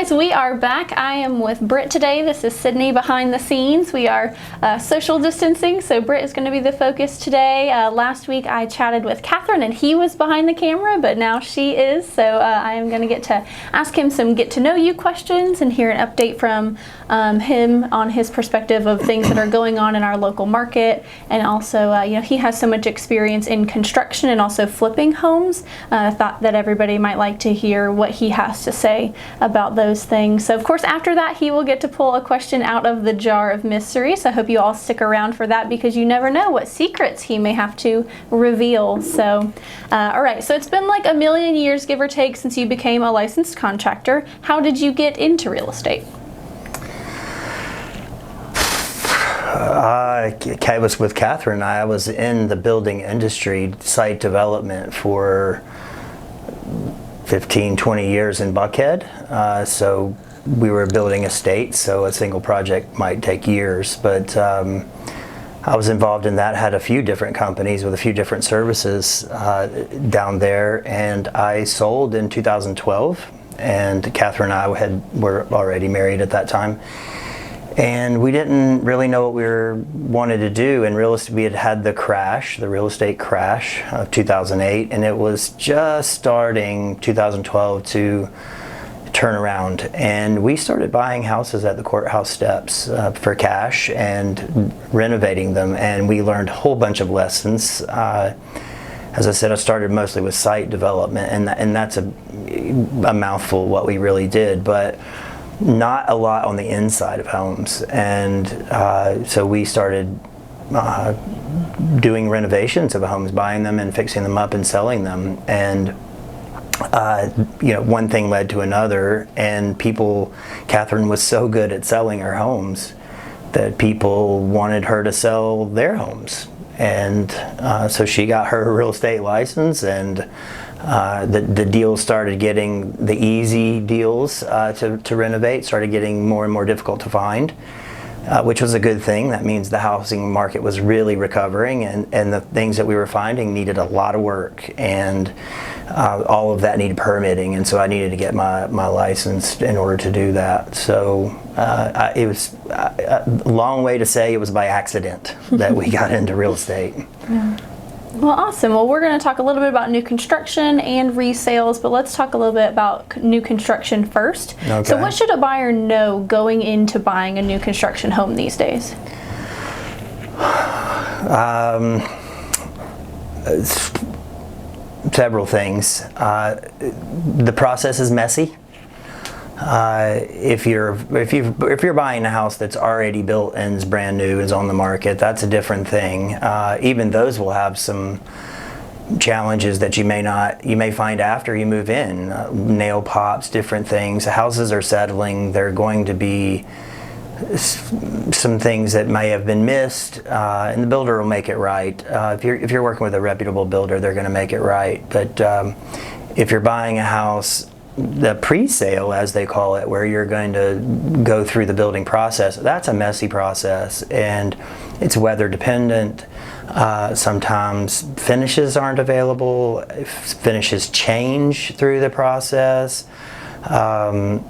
guys, we are back. I am with Britt today. This is Sydney behind the scenes. We are social distancing, so Britt is going to be the focus today. Last week I chatted with Catherine and he was behind the camera, but now she is. So I am going to get to ask him some get to know you questions and hear an update from him on his perspective of things that are going on in our local market. And also, he has so much experience in construction and also flipping homes. I thought that everybody might like to hear what he has to say about those things. So of course after that he will get to pull a question out of the jar of mystery, so I hope you all stick around for that because you never know what secrets he may have to reveal. So alright, so it's been like a million years give or take since you became a licensed contractor. How did you get into real estate? I was with Catherine. I was in the building industry, site development for 15-20 years in Buckhead, so we were building estates, so a single project might take years, but I was involved in that, had a few different companies with a few different services down there, and I sold in 2012, and Catherine and I were already married at that time, and we didn't really know what we wanted to do in real estate. We had the real estate crash of 2008, and it was just starting 2012 to turn around. And we started buying houses at the courthouse steps for cash and renovating them, and we learned a whole bunch of lessons. As I said, I started mostly with site development, and that's a mouthful what we really did, but not a lot on the inside of homes. And so we started doing renovations of homes, buying them and fixing them up and selling them. And one thing led to another, and Catherine was so good at selling her homes that people wanted her to sell their homes. And so she got her real estate license, and the deals started getting, the easy deals to renovate started getting more and more difficult to find, which was a good thing. That means the housing market was really recovering, and the things that we were finding needed a lot of work, and all of that needed permitting, and so I needed to get my license in order to do that. So it was a long way to say it was by accident that we got into real estate. Yeah. Well, awesome. Well, we're going to talk a little bit about new construction and resales, but let's talk a little bit about new construction first. Okay. So what should a buyer know going into buying a new construction home these days? Several things. The process is messy. If you're buying a house that's already built and is brand new, is on the market, that's a different thing. Even those will have some challenges that you may find after you move in. Nail pops, different things. Houses are settling. There are going to be some things that may have been missed, and the builder will make it right. If you're working with a reputable builder, they're going to make it right. But if you're buying a house, the pre-sale, as they call it, where you're going to go through the building process, that's a messy process, and it's weather dependent. Sometimes finishes aren't available. Finishes change through the process. And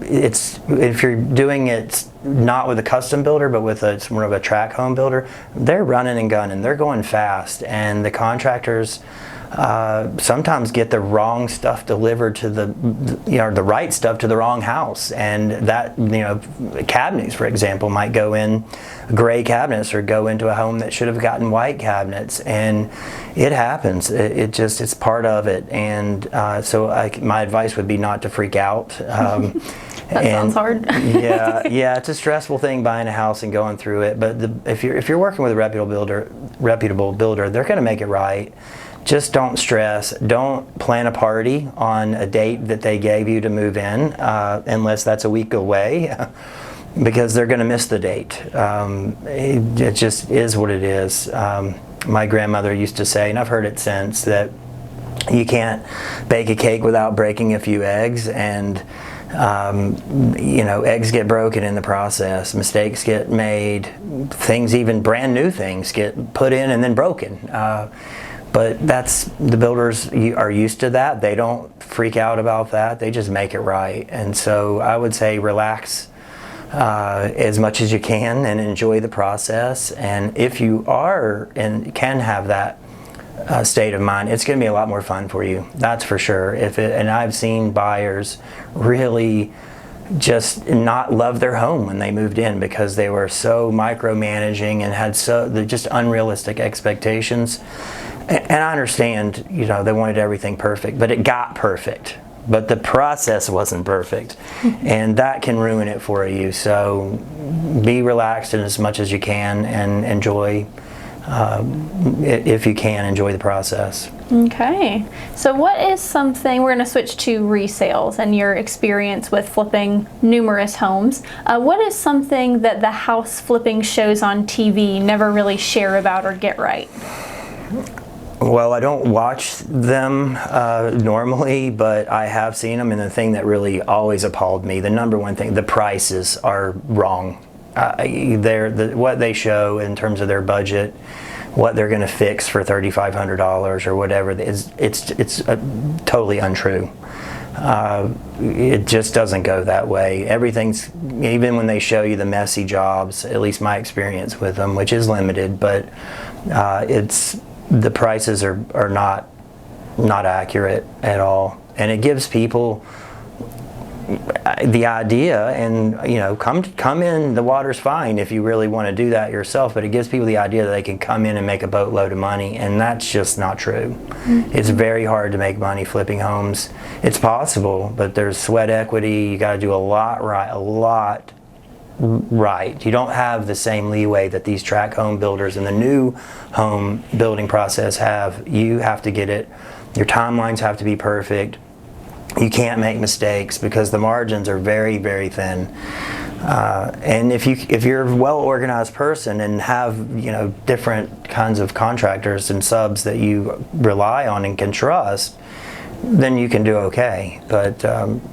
if you're doing it not with a custom builder, but with more of a track home builder, they're running and gunning. They're going fast, and the contractors sometimes get the wrong stuff delivered to the right stuff to the wrong house, and that cabinets, for example, might go in gray cabinets or go into a home that should have gotten white cabinets, and it happens. It's part of it, and so my advice would be not to freak out. That sounds hard. yeah, it's a stressful thing buying a house and going through it. But if you're working with a reputable builder, they're going to make it right. Just don't stress. Don't plan a party on a date that they gave you to move in, unless that's a week away, because they're going to miss the date. It just is what it is. My grandmother used to say, and I've heard it since, that you can't bake a cake without breaking a few eggs, and eggs get broken in the process, mistakes get made, things, even brand new things, get put in and then broken. But the builders are used to that. They don't freak out about that. They just make it right. And so I would say relax as much as you can and enjoy the process. And if you are and can have that state of mind, it's going to be a lot more fun for you. That's for sure. And I've seen buyers really just not love their home when they moved in because they were so micromanaging and had just unrealistic expectations. And I understand, they wanted everything perfect, but it got perfect. But the process wasn't perfect, and that can ruin it for you. So be relaxed in as much as you can and enjoy, if you can, enjoy the process. Okay. So what is something, we're going to switch to resales and your experience with flipping numerous homes. What is something that the house flipping shows on TV never really share about or get right? Well, I don't watch them normally, but I have seen them, and the thing that really always appalled me, the number one thing, the prices are wrong. What they show in terms of their budget, what they're going to fix for $3,500 or whatever, it's totally untrue. It just doesn't go that way. Everything's, even when they show you the messy jobs, at least my experience with them, which is limited, but the prices are not accurate at all, and it gives people the idea, and come in, the water's fine if you really want to do that yourself, but it gives people the idea that they can come in and make a boatload of money, and that's just not true. Mm-hmm. It's very hard to make money flipping homes. It's possible, but there's sweat equity. You got to do a lot right. You don't have the same leeway that these tract home builders and the new home building process have. You have to get it. Your timelines have to be perfect. You can't make mistakes because the margins are very, very thin. And if you're a well-organized person and have different kinds of contractors and subs that you rely on and can trust, then you can do okay. But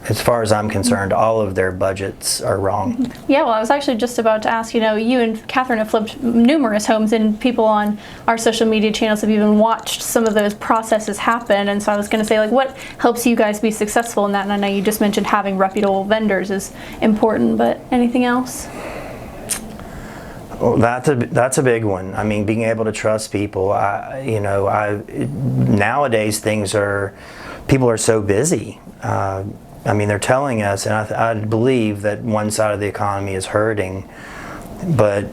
as far as I'm concerned, all of their budgets are wrong. Yeah, well, I was actually just about to ask, you and Catherine have flipped numerous homes, and people on our social media channels have even watched some of those processes happen. And so I was going to say, what helps you guys be successful in that? And I know you just mentioned having reputable vendors is important, but anything else? Well, that's a big one. I mean, being able to trust people. Nowadays people are so busy. They're telling us, and I believe that one side of the economy is hurting, but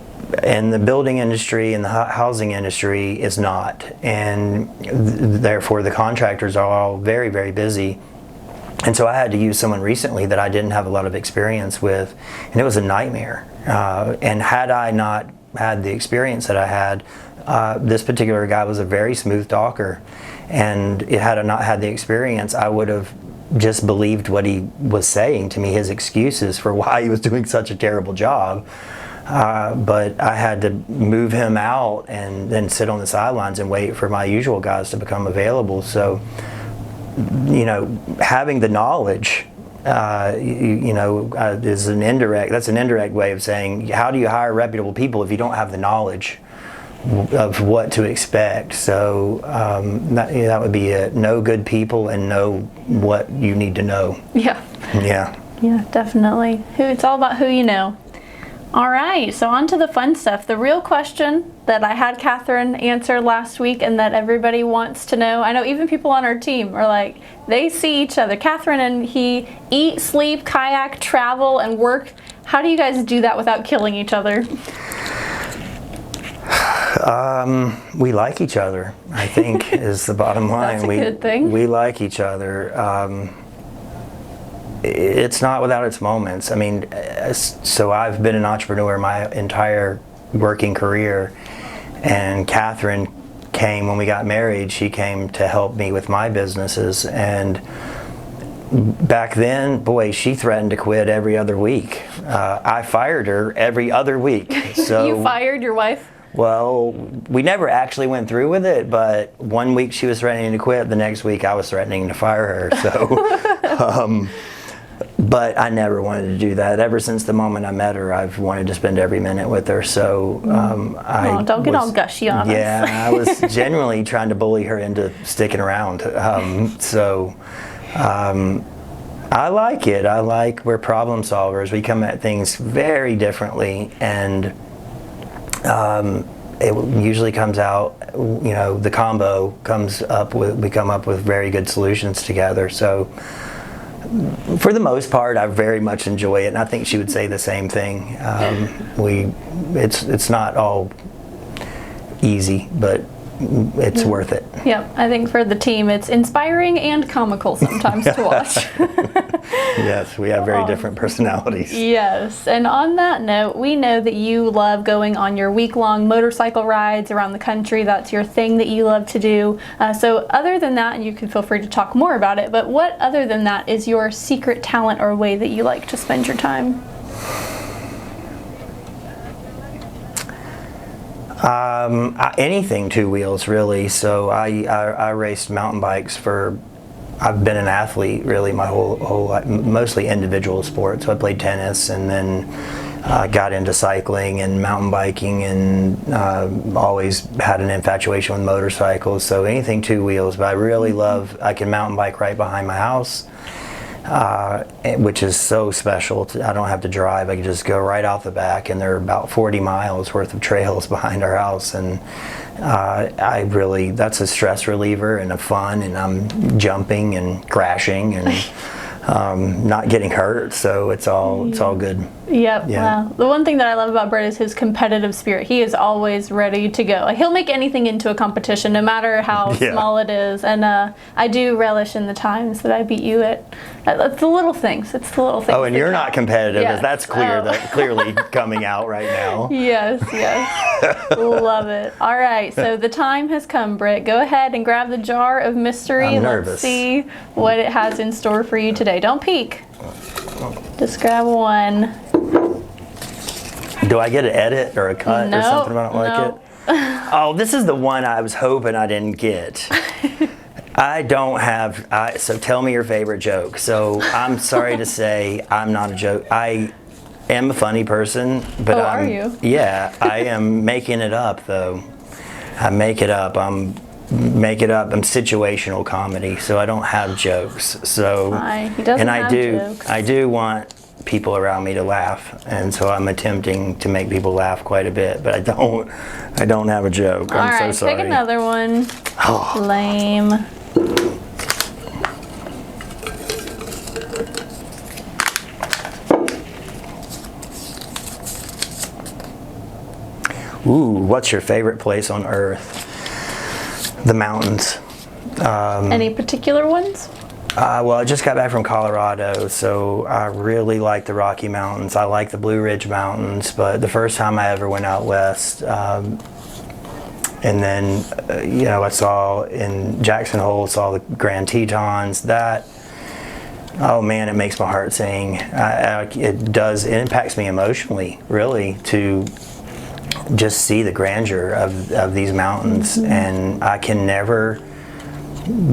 in the building industry and the housing industry is not, and therefore the contractors are all very, very busy. And so I had to use someone recently that I didn't have a lot of experience with, and it was a nightmare. And had I not had the experience that I had, this particular guy was a very smooth talker, and had I not had the experience, I would have just believed what he was saying to me, his excuses for why he was doing such a terrible job. But I had to move him out and then sit on the sidelines and wait for my usual guys to become available. So, having the knowledge, is that's an indirect way of saying, how do you hire reputable people if you don't have the knowledge of what to expect? So that would be it. Know good people and know what you need to know. Yeah, definitely. It's all about who you know. All right, so on to the fun stuff. The real question that I had Catherine answer last week and that everybody wants to know. I know even people on our team are like, they see each other. Catherine and he eat, sleep, kayak, travel, and work. How do you guys do that without killing each other? We like each other, I think, is the bottom line. That's a good thing. We like each other. It's not without its moments. I mean, so I've been an entrepreneur my entire working career, and Catherine came when we got married. She came to help me with my businesses, and back then, boy, she threatened to quit every other week. I fired her every other week. So you fired your wife? Well, we never actually went through with it, but one week she was threatening to quit, the next week I was threatening to fire her. So But I never wanted to do that. Ever since the moment I met her, I've wanted to spend every minute with her. So don't get all gushy on us. Yeah, I was genuinely trying to bully her into sticking around. I like it. We're problem solvers. We come at things very differently, and it usually comes out, the combo we come up with very good solutions together. So for the most part, I very much enjoy it, and I think she would say the same thing. It's not all easy, but it's worth it. Yep, I think for the team, it's inspiring and comical sometimes to watch. Yes, we have very different personalities. Yes, and on that note, we know that you love going on your week-long motorcycle rides around the country. That's your thing that you love to do. So other than that, and you can feel free to talk more about it, but what other than that is your secret talent or way that you like to spend your time? Anything two wheels, really. So I raced mountain bikes I've been an athlete really my whole life, mostly individual sports. So I played tennis, and then got into cycling and mountain biking, and always had an infatuation with motorcycles. So anything two wheels, but I really I can mountain bike right behind my house. Which is so special. I don't have to drive. I can just go right out the back, and there are about 40 miles worth of trails behind our house, and that's a stress reliever and a fun, and I'm jumping and crashing and not getting hurt, so it's all good. Yep. Yeah. Wow. The one thing that I love about Britt is his competitive spirit. He is always ready to go. Like, he'll make anything into a competition, no matter how small it is. And I do relish in the times that I beat you at the little things. It's the little things. Oh, and you're not competitive. Yes. That's clearly coming out right now. Yes. Love it. All right, so the time has come, Britt. Go ahead and grab the jar of mystery. I'm nervous. Let's see what it has in store for you today. Don't peek. Just grab one. Do I get an edit or a cut or something if I don't like it? Oh, this is the one I was hoping I didn't get. So tell me your favorite joke. So I'm sorry to say I'm not a joke. I am a funny person, but are you? Yeah, I am making it up though. I make it up. I'm situational comedy, so I don't have jokes. So he doesn't have jokes. I do want people around me to laugh, and so I'm attempting to make people laugh quite a bit, but I don't have a joke. I'm so sorry. Pick another one. Oh. Lame. Ooh, what's your favorite place on earth? The mountains. Any particular ones? Well, I just got back from Colorado, so I really like the Rocky Mountains. I like the Blue Ridge Mountains, but the first time I ever went out west, and then, I saw in Jackson Hole, saw the Grand Tetons. Oh man, it makes my heart sing. It impacts me emotionally, really, to just see the grandeur of these mountains, and I can never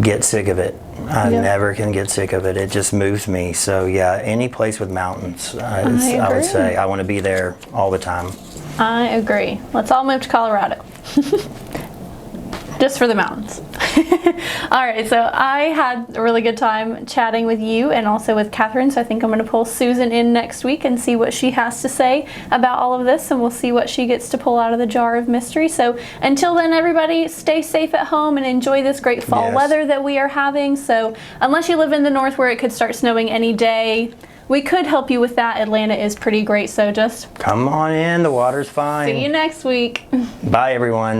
get sick of it. I never can get sick of it. It just moves me. So yeah, any place with mountains, I would say I want to be there all the time. I agree. Let's all move to Colorado. Just for the mountains. All right, so I had a really good time chatting with you and also with Catherine, so I think I'm going to pull Susan in next week and see what she has to say about all of this, and we'll see what she gets to pull out of the jar of mystery. So until then, everybody, stay safe at home and enjoy this great fall weather that we are having. So unless you live in the north where it could start snowing any day, we could help you with that. Atlanta is pretty great, so just come on in, the water's fine. See you next week. Bye, everyone.